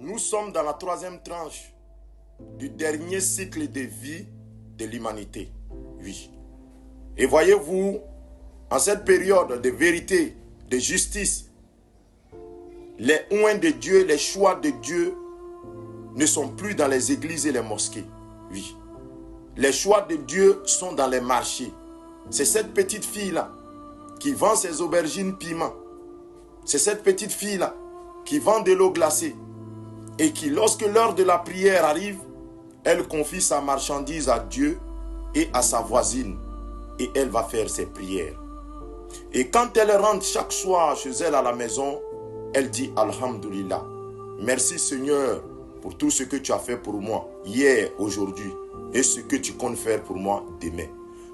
nous sommes dans la troisième tranche du dernier cycle de vie de l'humanité. Oui. Et voyez-vous, en cette période de vérité, de justice, les oints de Dieu, les choix de Dieu ne sont plus dans les églises et les mosquées. Oui. Les choix de Dieu sont dans les marchés. C'est cette petite fille-là qui vend ses aubergines piment. C'est cette petite fille-là qui vend de l'eau glacée. Et qui, lorsque l'heure de la prière arrive, elle confie sa marchandise à Dieu et à sa voisine. Et elle va faire ses prières. Et quand elle rentre chaque soir chez elle à la maison, elle dit Alhamdulillah. Merci Seigneur pour tout ce que tu as fait pour moi hier, aujourd'hui et ce que tu comptes faire pour moi demain.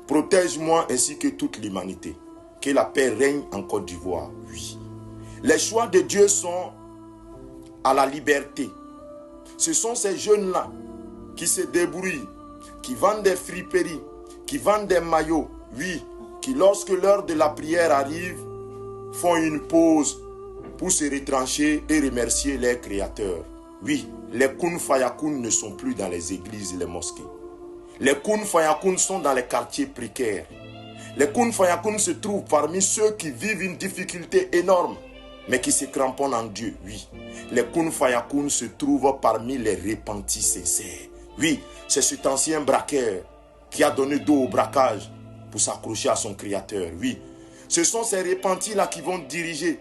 Protège-moi ainsi que toute l'humanité. Que la paix règne en Côte d'Ivoire. Oui. Les choix de Dieu sont à la liberté. Ce sont ces jeunes-là qui se débrouillent, qui vendent des friperies, qui vendent des maillots, oui, qui lorsque l'heure de la prière arrive, font une pause pour se retrancher et remercier les créateurs. Oui, les kun fayakun ne sont plus dans les églises et les mosquées. Les kun fayakun sont dans les quartiers précaires. Les kun fayakun se trouvent parmi ceux qui vivent une difficulté énorme, mais qui se cramponnent en Dieu, oui. Les kun fayakun se trouvent parmi les repentis sincères. Oui, c'est cet ancien braqueur qui a donné dos au braquage pour s'accrocher à son créateur, oui. Ce sont ces repentis-là qui vont diriger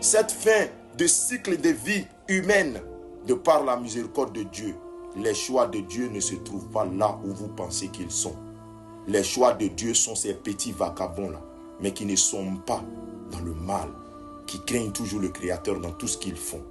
cette fin de cycle de vie humaine de par la miséricorde de Dieu. Les choix de Dieu ne se trouvent pas là où vous pensez qu'ils sont. Les choix de Dieu sont ces petits vagabonds-là, mais qui ne sont pas dans le mal, qui craignent toujours le Créateur dans tout ce qu'ils font.